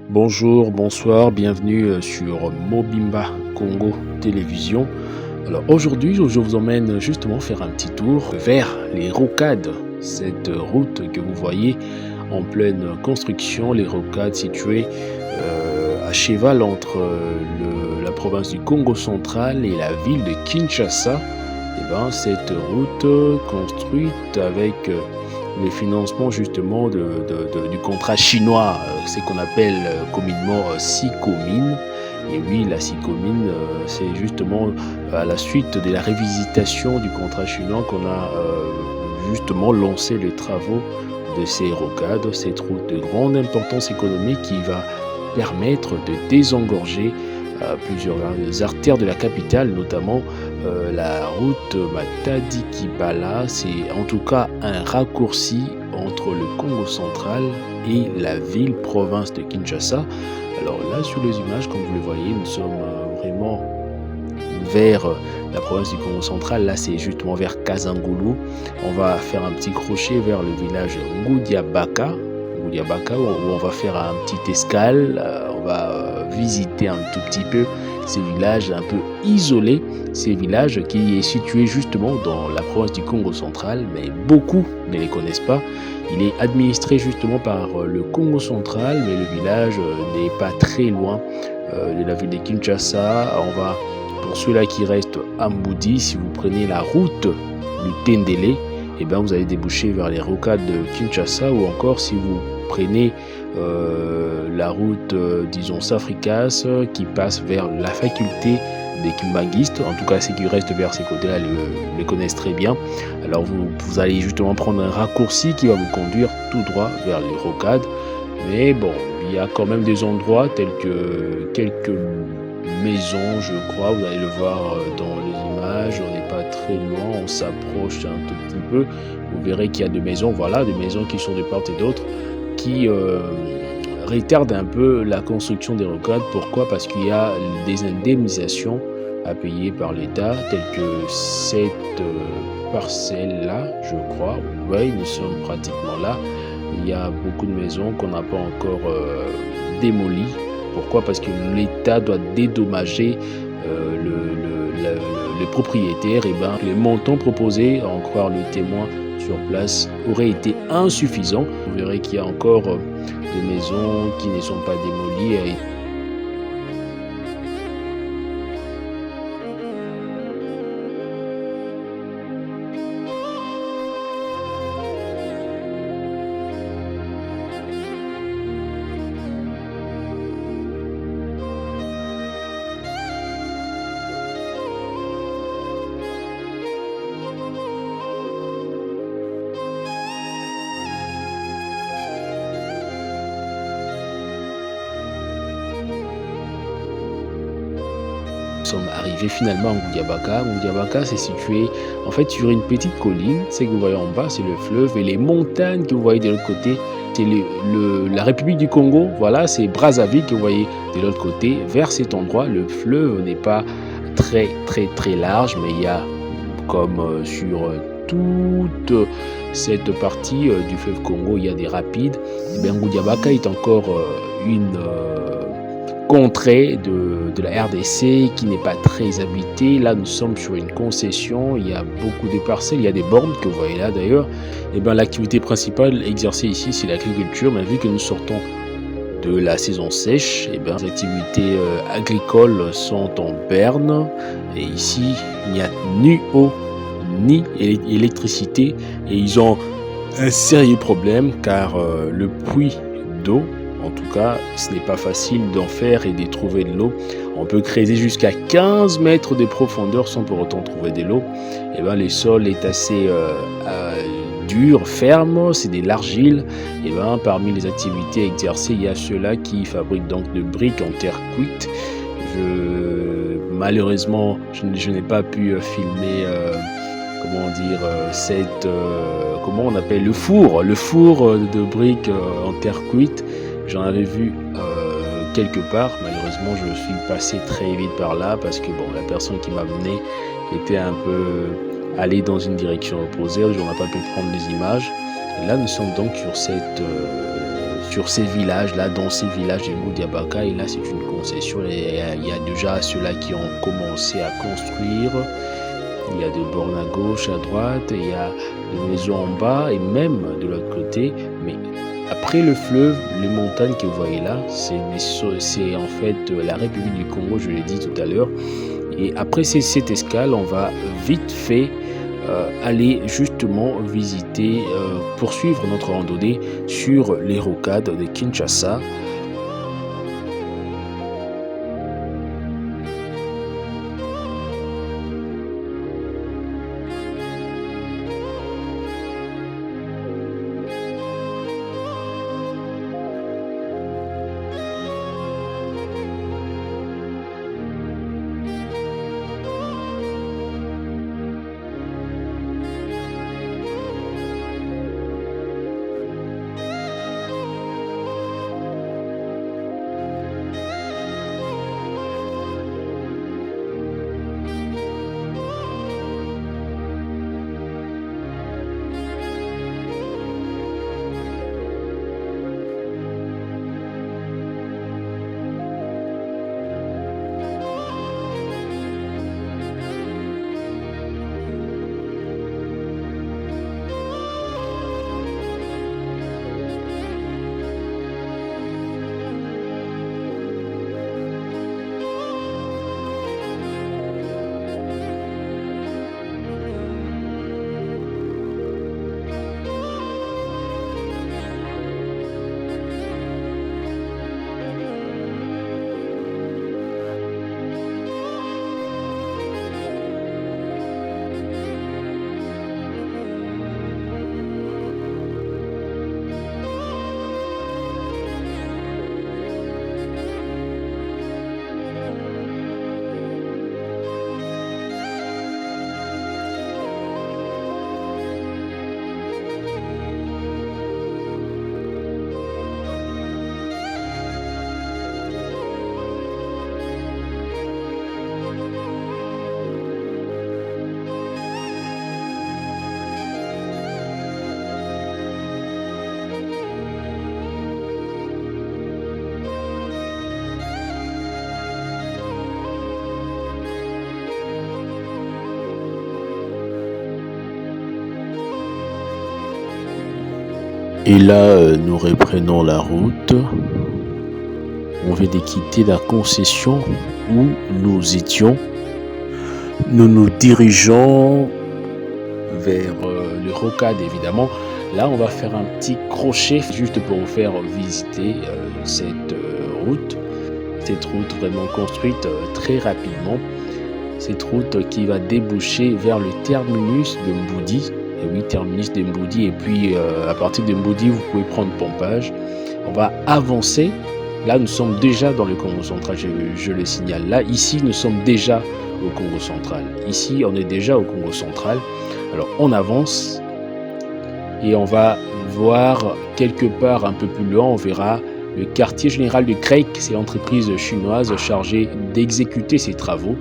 Bonjour, bonsoir, bienvenue sur Mobimba Congo Télévision. Alors aujourd'hui, je vous emmène justement faire un petit tour vers les rocades. Cette route que vous voyez en pleine construction, les rocades situées à cheval entre la province du Congo central et la ville de Kinshasa. Et ben, cette route construite avec les financements justement du contrat chinois, ce qu'on appelle communément SICOMINE. Et oui, la SICOMINE, c'est justement à la suite de la révisitation du contrat chinois qu'on a justement lancé les travaux de ces rocades, cette route de grande importance économique qui va permettre de désengorger plusieurs artères de la capitale, notamment la route Matadi-Kibala. C'est en tout cas un raccourci entre le Congo central et la ville-province de Kinshasa. Alors là, sur les images, comme vous le voyez, nous sommes vraiment vers la province du Congo central. Là, c'est justement vers Kazangulu. On va faire un petit crochet vers le village Ngoudiabaka, où on va faire un petit escale. On va visiter un tout petit peu ces villages un peu isolés, ces villages qui est situé justement dans la province du Congo central, mais beaucoup ne les connaissent pas. Il est administré justement par le Congo central, mais le village n'est pas très loin de la ville de Kinshasa. On va, pour ceux-là qui restent à Mboudi, si vous prenez la route du Tendele, eh bien, vous allez déboucher vers les rocades de Kinshasa, ou encore si vous prenez la route, disons, Safricas, qui passe vers la faculté des Kimbanguistes. En tout cas, ceux qui restent vers ces côtés-là les connaissent très bien. Alors, vous allez justement prendre un raccourci qui va vous conduire tout droit vers les rocades. Mais bon, il y a quand même des endroits tels que quelques maisons, je crois. Vous allez le voir dans les images. On n'est pas très loin. On s'approche un tout petit peu. Vous verrez qu'il y a des maisons, voilà, des maisons qui sont de part et d'autre, qui retardent un peu la construction des rocades. Pourquoi? Parce qu'il y a des indemnisations à payer par l'État, telles que cette parcelle-là, je crois. Oui, nous sommes pratiquement là. Il y a beaucoup de maisons qu'on n'a pas encore démolies. Pourquoi? Parce que l'État doit dédommager le propriétaire. Et ben, les montants proposés, à en croire le témoin sur place, auraient été insuffisants. Vous verrez qu'il y a encore des maisons qui ne sont pas démolies. Nous sommes arrivés finalement à Ngoudiabaka. Ngoudiabaka, c'est situé en fait sur une petite colline. Ce que vous voyez en bas, c'est le fleuve, et les montagnes que vous voyez de l'autre côté, c'est la République du Congo. Voilà, c'est Brazzaville que vous voyez de l'autre côté. Vers cet endroit, le fleuve n'est pas très large, mais il y a, comme sur toute cette partie du fleuve Congo, il y a des rapides. Et bien, Ngoudiabaka est encore une contrée de la RDC qui n'est pas très habitée. Là, nous sommes sur une concession. Il y a beaucoup de parcelles, il y a des bornes que vous voyez là d'ailleurs. Et bien, l'activité principale exercée ici, c'est l'agriculture. Mais vu que nous sortons de la saison sèche, et bien, les activités agricoles sont en berne. Et ici, il n'y a ni eau ni électricité. Et ils ont un sérieux problème car le puits d'eau, en tout cas, ce n'est pas facile d'en faire et de trouver de l'eau. On peut creuser jusqu'à 15 mètres de profondeur sans pour autant trouver de l'eau. Et ben, le sol est assez dur, ferme, c'est de l'argile. Et ben, parmi les activités exercées, il y a ceux-là qui fabriquent donc de briques en terre cuite. Malheureusement, je n'ai pas pu filmer comment dire, comment on appelle le four de briques en terre cuite. J'en avais vu quelque part. Malheureusement, je suis passé très vite par là parce que bon, la personne qui m'a mené était un peu allée dans une direction opposée. On n'a pas pu prendre les images. Et là, nous sommes donc sur ces villages-là, dans ces villages de Moudiabaka. Et là, c'est une concession. Et il y a déjà ceux-là qui ont commencé à construire. Il y a des bornes à gauche, à droite, il y a des maisons en bas et même de l'autre côté. Mais après le fleuve, les montagnes que vous voyez là, c'est en fait la République du Congo, je l'ai dit tout à l'heure. Et après cette escale, on va vite fait aller justement visiter, poursuivre notre randonnée sur les rocades de Kinshasa. Et là, nous reprenons la route. On vient de quitter la concession où nous étions. Nous nous dirigeons vers le rocade, évidemment. Là, on va faire un petit crochet juste pour vous faire visiter cette route. Cette route vraiment construite très rapidement. Cette route qui va déboucher vers le terminus de Mboudi. Et oui, terminus de Mboudi. Et puis, à partir de Mboudi, vous pouvez prendre pompage. On va avancer. Là, nous sommes déjà dans le Congo central, je le signale. Là, ici, nous sommes déjà au Congo central. Ici, on est déjà au Congo central. Alors, on avance et on va voir quelque part un peu plus loin, on verra le quartier général de Craik. C'est l'entreprise chinoise chargée d'exécuter ces travaux.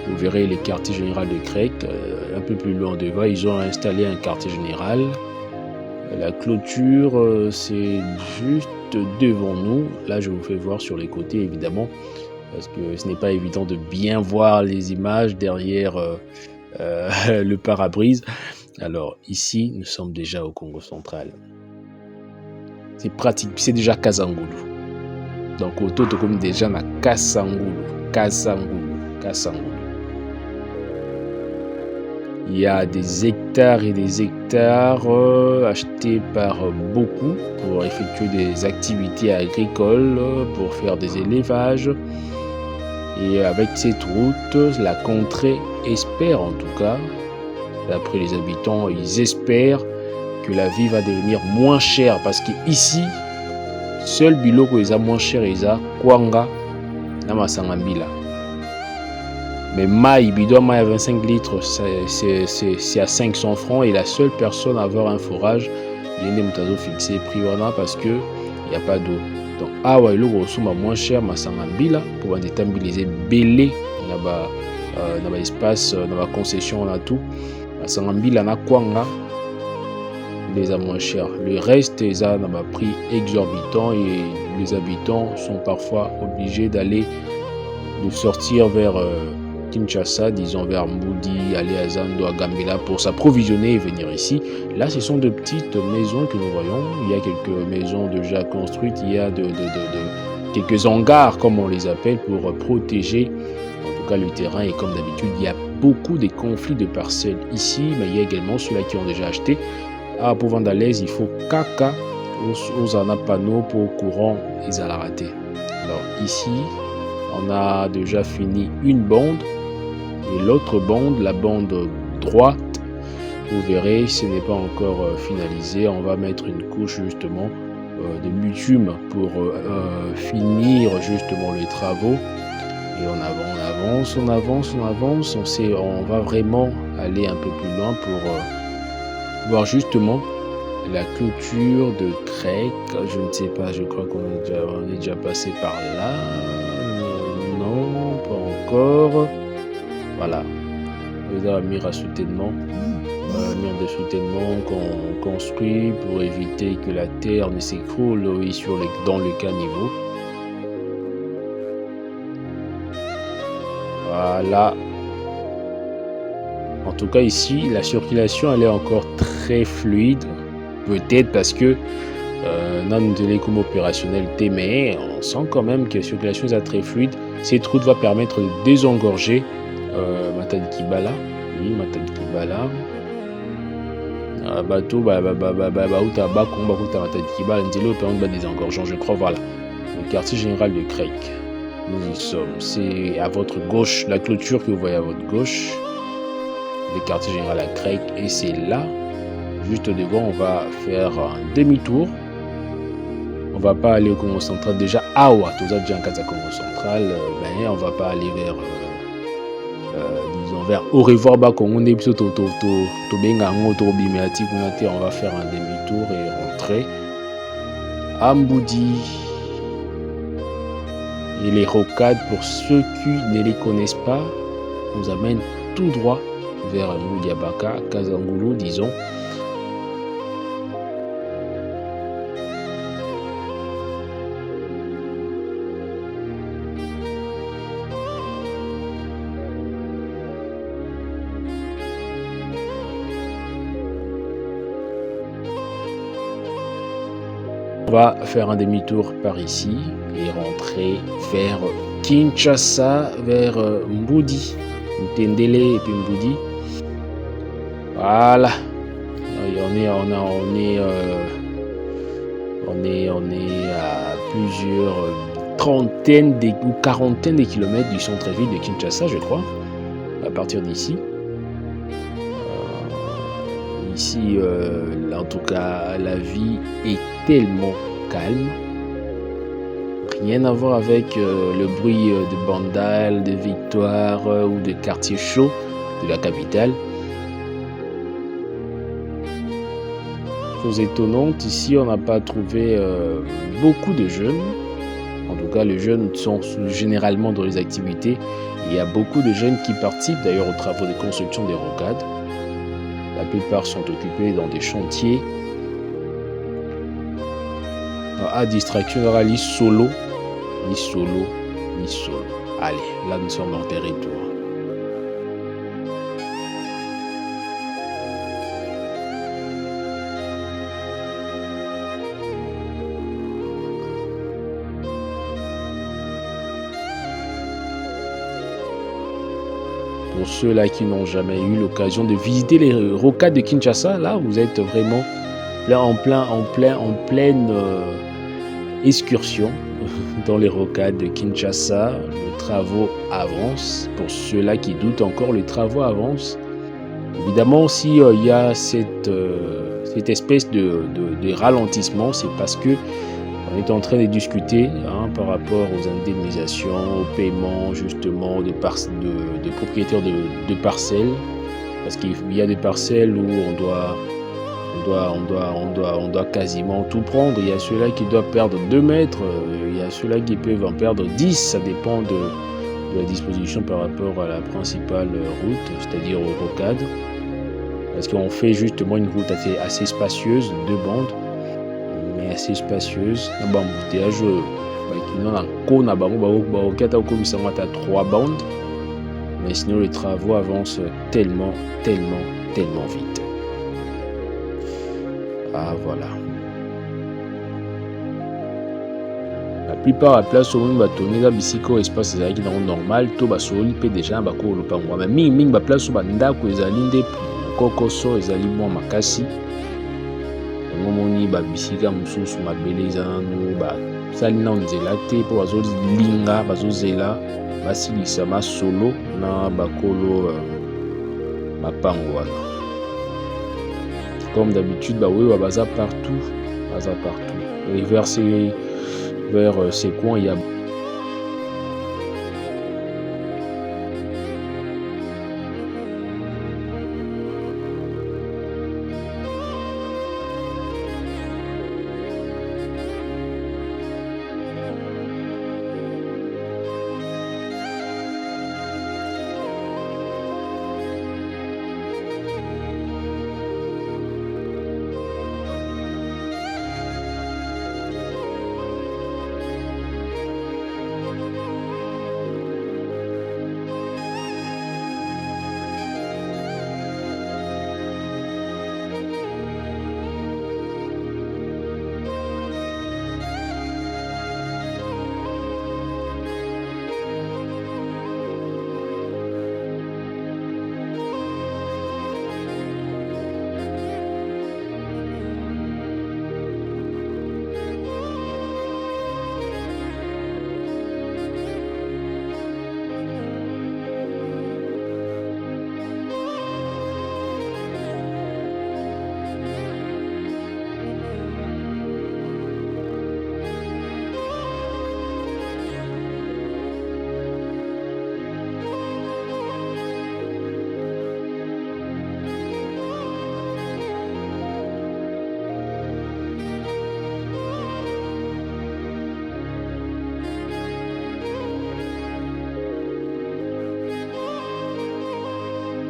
Vous verrez le quartier général de Craik. Un peu plus loin devant, ils ont installé un quartier général. La clôture, c'est juste devant nous. Là, je vous fais voir sur les côtés, évidemment, parce que ce n'est pas évident de bien voir les images derrière le pare-brise. Alors, ici, nous sommes déjà au Congo central. C'est pratique, c'est déjà Kasangulu. Donc, autour de comme déjà na Kasangulu. Il y a des hectares et des hectares achetés par beaucoup pour effectuer des activités agricoles, pour faire des élevages. Et avec cette route, la contrée espère en tout cas, d'après les habitants, ils espèrent que la vie va devenir moins chère. Parce qu'ici, seul biloko est moins cher, est Kwanga, Namasangambila. Mais maï, bidon maï à 25 litres, c'est à 500 francs. Et la seule personne à avoir un forage, il y a des moutazos fixés prix parce qu'il n'y a pas d'eau. Donc, ouais, le gros somme moins cher, Masangambila, pour détabiliser belé, dans l'espace, dans la concession, on a tout. Masangambila, na Kwanga, les a moins chers. Le reste, ils ont un prix exorbitant et les habitants sont parfois obligés de sortir vers Kinshasa, disons vers Mboudi, aller à Zando, à Gambela pour s'approvisionner et venir ici. Là, ce sont de petites maisons que nous voyons. Il y a quelques maisons déjà construites, il y a quelques hangars, comme on les appelle, pour protéger en tout cas le terrain. Et comme d'habitude, il y a beaucoup de conflits de parcelles ici, mais il y a également ceux-là qui ont déjà acheté. Ah, pour vendre à l'aise, il faut caca aux panneaux pour courant et à la rater. Alors ici, on a déjà fini une bande et l'autre bande, la bande droite, vous verrez, ce n'est pas encore finalisé. On va mettre une couche justement de bitume pour finir justement les travaux. Et on avance, on va vraiment aller un peu plus loin pour voir justement la clôture de Crec. Je ne sais pas, je crois qu'on est déjà passé par là. Non, pas encore. Voilà. Vous avez un mur de soutènement qu'on construit pour éviter que la terre ne s'écroule dans le caniveau. Voilà. En tout cas ici, la circulation elle est encore très fluide. Peut-être parce que dans une télécom opérationnelle mais on sent quand même que la circulation est très fluide. Cette route va permettre de désengorger Matadi Kibala. Oui, Matadi Kibala. Bateau, Matadi Kibala, Ndelo permet de désengorgeant, je crois, voilà. Le quartier général de Crec. Nous y sommes. C'est à votre gauche, la clôture que vous voyez à votre gauche. Le quartier général à Crec. Et c'est là, juste devant, on va faire un demi-tour. On va pas aller au Congo central. Déjà, tout ça déjà en cas de Congo central, mais on va pas aller vers, disons, vers au revoir Congo. On va faire un demi-tour et rentrer à Mboudi. Et les rocades, pour ceux qui ne les connaissent pas, nous amènent tout droit vers Moudiabaka, Kazangoulou, disons. On va faire un demi-tour par ici et rentrer vers Kinshasa, vers Mboudi, Ntendele et puis Mboudi. Voilà. On est à plusieurs trentaines ou quarantaines de kilomètres du centre-ville de Kinshasa, je crois, à partir d'ici. Ici, en tout cas, la vie est tellement calme. Rien à voir avec le bruit de Bandal, de Victoire ou de quartier chaud de la capitale. Chose étonnante, ici, on n'a pas trouvé beaucoup de jeunes. En tout cas, les jeunes sont généralement dans les activités. Il y a beaucoup de jeunes qui participent d'ailleurs aux travaux de construction des rocades. La plupart sont occupés dans des chantiers. À distraction, il y aura ni solo. Allez, là nous sommes en territoire. Pour ceux-là qui n'ont jamais eu l'occasion de visiter les rocades de Kinshasa, là vous êtes vraiment en pleine excursion dans les rocades de Kinshasa. Les travaux avancent. Pour ceux-là qui doutent encore, les travaux avancent. Évidemment, si il y a cette espèce de ralentissement, c'est parce que on est en train de discuter par rapport aux indemnisations, au paiement justement de propriétaires de parcelles, parce qu'il y a des parcelles où on doit quasiment tout prendre. Il y a ceux-là qui doivent perdre 2 mètres, il y a ceux-là qui peuvent en perdre 10, ça dépend de la disposition par rapport à la principale route, c'est-à-dire aux rocades. Parce qu'on fait justement une route assez spacieuse, 2 bandes, mais assez spacieuse. Na bambouteillage, na kona bango bakoki ata kokomisa yango ata 3 bandes. Mais sinon les travaux avancent tellement vite. Ah voilà. La plupart ya place omoni batoni eza bisika oyo espace ezalaki nango normal to basoli mpe déjà na bakolo lopango wana. Mingi baplace oyo bandako ezali nde kokoso ezali mwa makasi. Yango omoni babisika mosusu mabele eza nano basali nano nzela te mpo bazolinga bazozela basilisa masolo na bakolo mapango wana. Comme d'habitude bawewa baza partout. Et vers ces coins il y a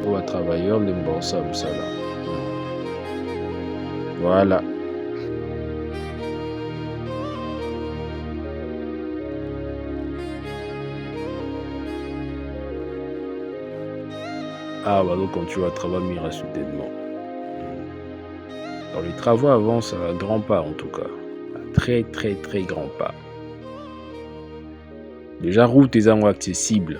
pour un travailleur de ça. Voilà. Ah bah donc quand tu vas travailler soudainement. Alors les travaux avancent à grands pas en tout cas. À très grands pas. Déjà route est accessible.